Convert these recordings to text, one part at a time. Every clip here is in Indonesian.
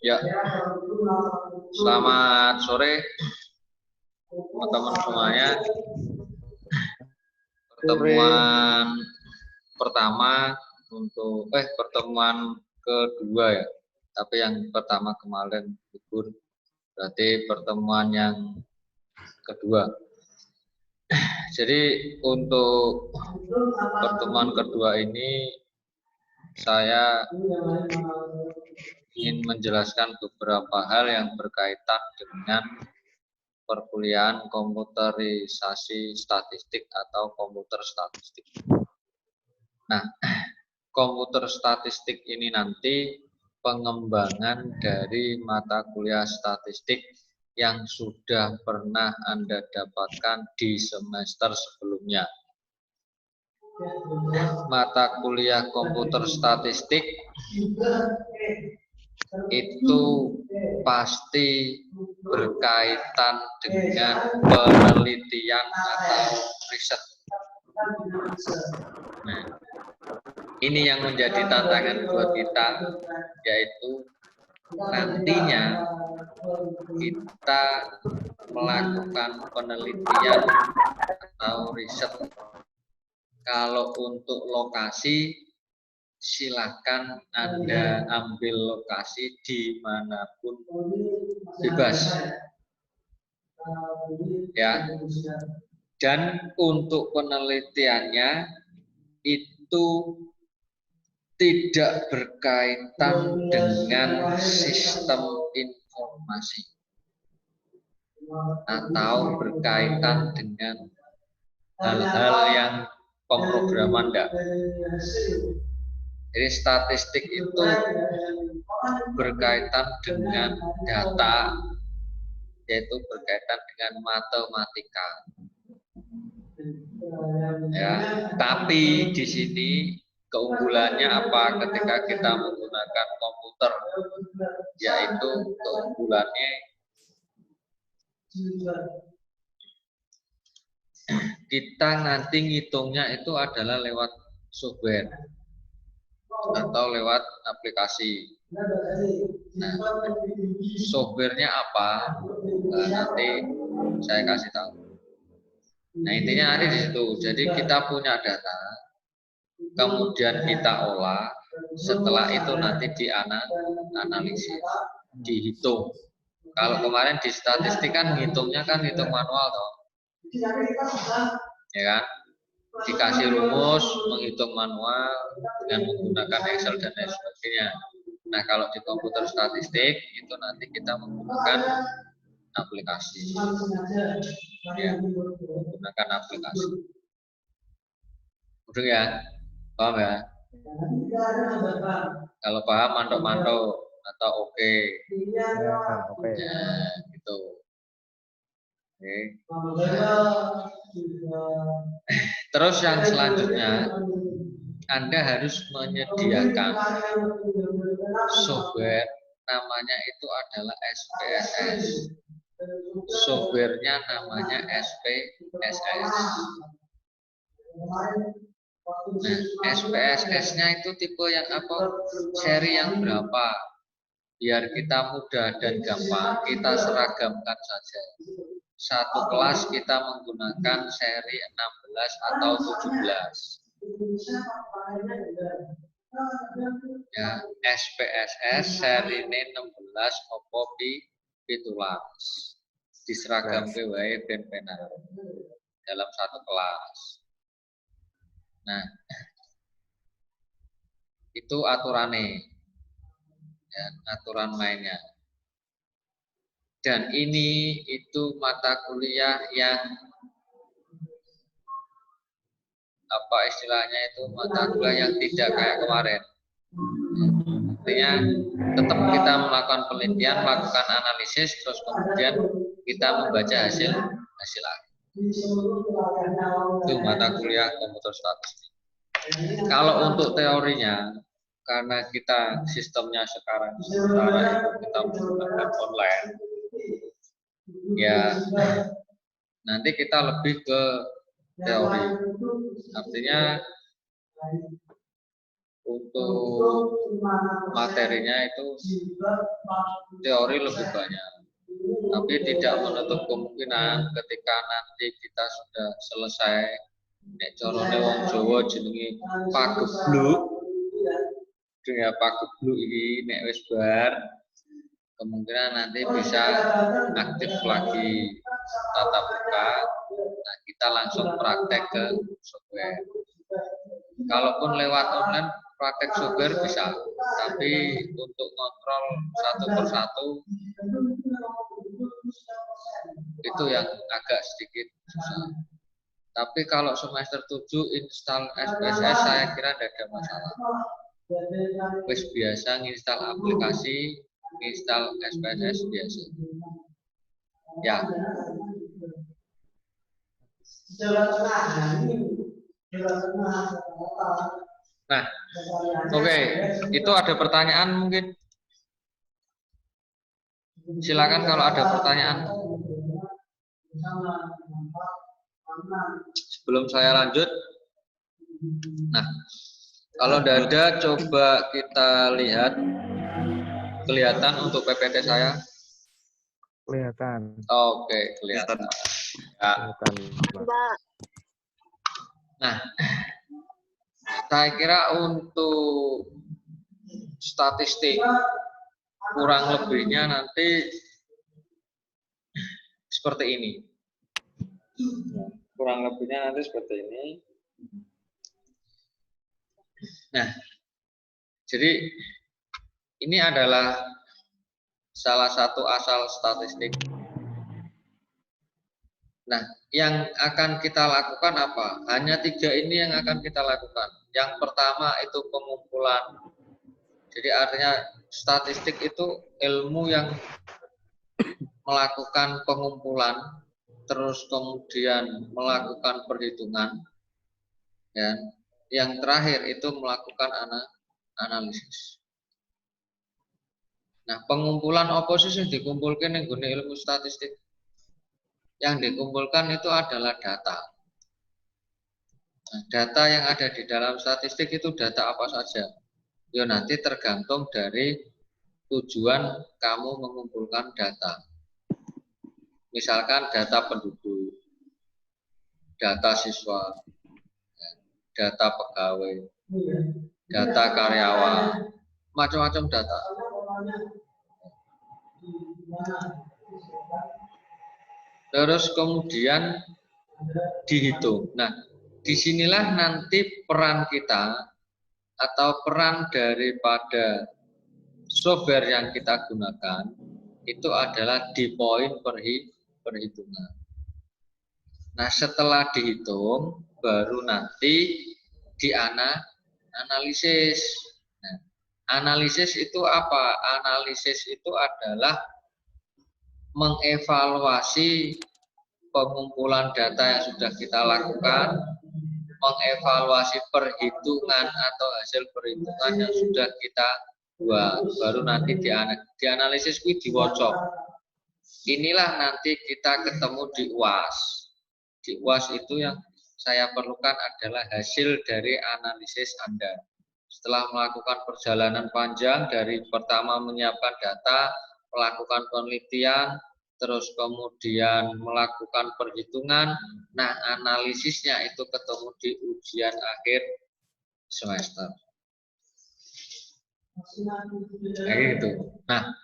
Ya, selamat sore teman-teman semuanya. Pertemuan pertama untuk pertemuan kedua ya. Tapi yang pertama kemarin libur, berarti pertemuan yang kedua. Jadi untuk pertemuan kedua ini saya ingin menjelaskan beberapa hal yang berkaitan dengan perkuliahan komputerisasi statistik atau komputer statistik. Nah, komputer statistik ini nanti pengembangan dari mata kuliah statistik yang sudah pernah Anda dapatkan di semester sebelumnya. Mata kuliah komputer statistik itu pasti berkaitan dengan penelitian atau riset. Nah, ini yang menjadi tantangan buat kita, yaitu nantinya kita melakukan penelitian atau riset. Kalau untuk lokasi, silakan Anda ambil lokasi dimanapun bebas. Ya. Dan untuk penelitiannya itu tidak berkaitan dengan sistem informasi atau berkaitan dengan hal-hal yang pemrograman enggak. Jadi statistik itu berkaitan dengan data, yaitu berkaitan dengan matematika. Ya, tapi di sini keunggulannya apa ketika kita menggunakan komputer? Yaitu keunggulannya kita nanti ngitungnya itu adalah lewat software atau lewat aplikasi. Nah, softwarenya apa? Nah, nanti saya kasih tahu. Nah, intinya ada di situ. Jadi kita punya data, kemudian kita olah, setelah itu nanti dianalisis, dihitung. Kalau kemarin di statistik kan ngitungnya kan hitung manual toh. Ya kan? Dikasih rumus, menghitung manual dengan menggunakan Excel dan lain sebagainya. Nah, kalau di komputer statistik itu nanti kita menggunakan aplikasi. Ya, menggunakan aplikasi. Udah ya? Paham ya? Kalau paham mantuk-mantuk atau oke. Ya, oke. Ya, gitu. Oke. Terus yang selanjutnya, Anda harus menyediakan software, namanya itu adalah SPSS. Softwarenya namanya SPSS. Nah, SPSS-nya itu tipe yang apa? Seri yang berapa? Biar kita mudah dan gampang, kita seragamkan saja. Satu kelas kita menggunakan seri 16 atau 17. Ya, SPSS seri 16 opo pitulas. Diseragam wae ben penak dalam satu kelas. Nah, itu aturannya. Ya, aturan mainnya. Dan ini itu mata kuliah yang apa istilahnya itu mata kuliah yang tidak kayak kemarin. Artinya tetap kita melakukan penelitian, melakukan analisis, terus kemudian kita membaca hasil akhir. Itu mata kuliah komputer statistik. Kalau untuk teorinya, karena kita sistemnya sekarang sementara itu kita menggunakan online, ya nanti kita lebih ke teori. Artinya untuk materinya itu teori lebih banyak. Tapi tidak menutup kemungkinan ketika nanti kita sudah selesai nek corone wong Jawa jenenge pagebluk. Dengan pagebluk ini nek wis bar kemungkinan nanti bisa aktif lagi tatap muka. Nah, kita langsung praktek ke software. Kalaupun lewat online praktek software bisa, tapi untuk kontrol satu persatu itu yang agak sedikit susah. Tapi kalau semester 7 install SPSS saya kira tidak ada masalah. Wis biasa nginstal aplikasi, install SPSS biasa. Ya. Nah, oke, itu ada pertanyaan mungkin. Silakan kalau ada pertanyaan. Sebelum saya lanjut. Nah, kalau tidak ada coba kita lihat. Kelihatan untuk PPT saya? Kelihatan. Oke, kelihatan. Ya. Nah, saya kira untuk statistik kurang lebihnya nanti seperti ini. Kurang lebihnya nanti seperti ini. Nah, jadi ini adalah salah satu asal statistik. Nah, yang akan kita lakukan apa? Hanya 3 ini yang akan kita lakukan. Yang pertama itu pengumpulan. Jadi artinya statistik itu ilmu yang melakukan pengumpulan, terus kemudian melakukan perhitungan. Ya. Yang terakhir itu melakukan analisis. Nah, pengumpulan oposisi yang dikumpulkan yang guna ilmu statistik. Yang dikumpulkan itu adalah data. Nah, data yang ada di dalam statistik itu data apa saja? Ya nanti tergantung dari tujuan kamu mengumpulkan data. Misalkan data penduduk, data siswa, data pegawai, data karyawan, macam-macam data. Terus kemudian dihitung. Nah, disinilah nanti peran kita atau peran daripada software yang kita gunakan itu adalah di poin perhitungan. Nah, setelah dihitung baru nanti dianalisis. Nah, analisis itu apa? Analisis itu adalah mengevaluasi pengumpulan data yang sudah kita lakukan, mengevaluasi perhitungan atau hasil perhitungan yang sudah kita buat, baru nanti dianalisis diwacok. Inilah nanti kita ketemu di UAS. Di UAS itu yang saya perlukan adalah hasil dari analisis Anda. Setelah melakukan perjalanan panjang dari pertama menyiapkan data, melakukan penelitian, terus kemudian melakukan perhitungan, nah analisisnya itu ketemu di ujian akhir semester. Kayak gitu. Nah,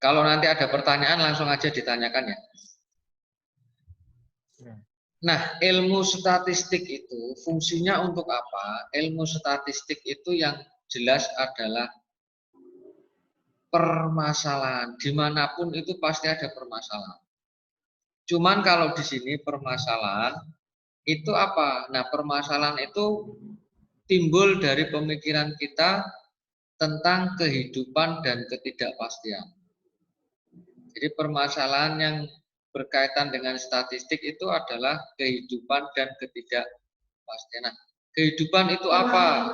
kalau nanti ada pertanyaan langsung aja ditanyakan ya. Nah, ilmu statistik itu fungsinya untuk apa? Ilmu statistik itu yang jelas adalah permasalahan. Dimanapun itu pasti ada permasalahan. Cuman kalau di sini permasalahan itu apa? Nah, permasalahan itu timbul dari pemikiran kita tentang kehidupan dan ketidakpastian. Jadi permasalahan yang berkaitan dengan statistik itu adalah kehidupan dan ketidakpastian. Nah, kehidupan itu apa?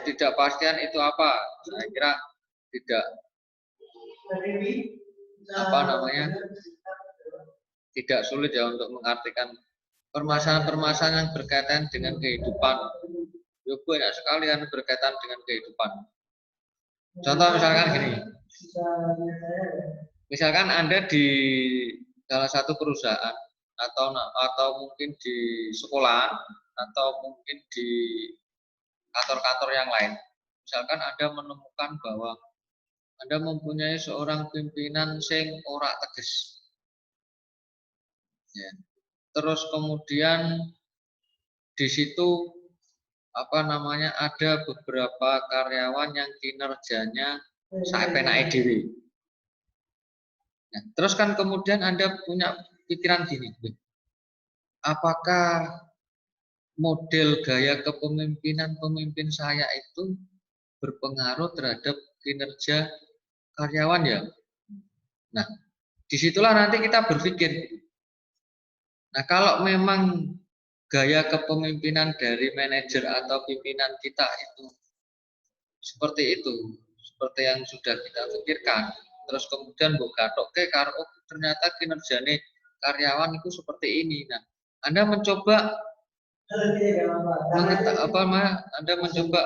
Ketidakpastian itu apa? Saya kira tidak tidak sulit ya untuk mengartikan permasalahan-permasalahan yang berkaitan dengan kehidupan. Ya banyak sekali yang berkaitan dengan kehidupan. Contoh misalkan gini. Misalkan Anda di salah satu perusahaan atau mungkin di sekolah atau mungkin di kantor-kantor yang lain. Misalkan Anda menemukan bahwa Anda mempunyai seorang pimpinan sing ora tegas. Ya. Terus kemudian di situ ada beberapa karyawan yang kinerjanya saepenake dhewe. Nah, terus kan kemudian Anda punya pikiran gini, apakah model gaya kepemimpinan pemimpin saya itu berpengaruh terhadap kinerja karyawan ya? Nah, disitulah nanti kita berpikir. Nah, kalau memang gaya kepemimpinan dari manajer atau pimpinan kita itu seperti itu, seperti yang sudah kita pikirkan, terus kemudian ternyata kinerjanya karyawan itu seperti ini. Nah, Anda mencoba Anda mencoba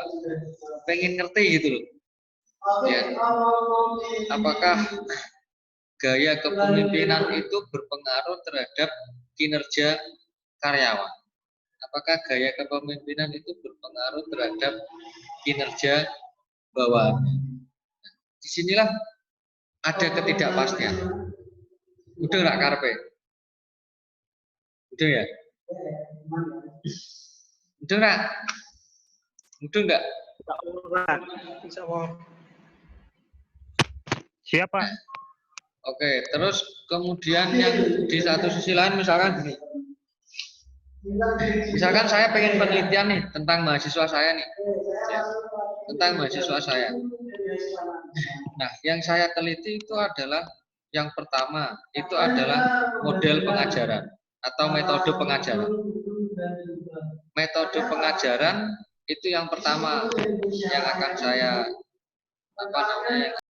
pengen ngerti gitu loh. Ya. Apakah gaya kepemimpinan itu berpengaruh terhadap kinerja karyawan? Apakah gaya kepemimpinan itu berpengaruh terhadap kinerja bawahan? Disinilah ada ketidakpastian. Udah nggak karpe? Udah ya? Udah nggak? Udah nggak? Siapa? Oke, terus kemudian yang di satu sisi lain misalkan gini. Misalkan saya pengen penelitian nih tentang mahasiswa saya nih. Ya, tentang mahasiswa saya. Nah, yang saya teliti itu adalah yang pertama itu adalah model pengajaran atau metode pengajaran. Metode pengajaran itu yang pertama yang akan saya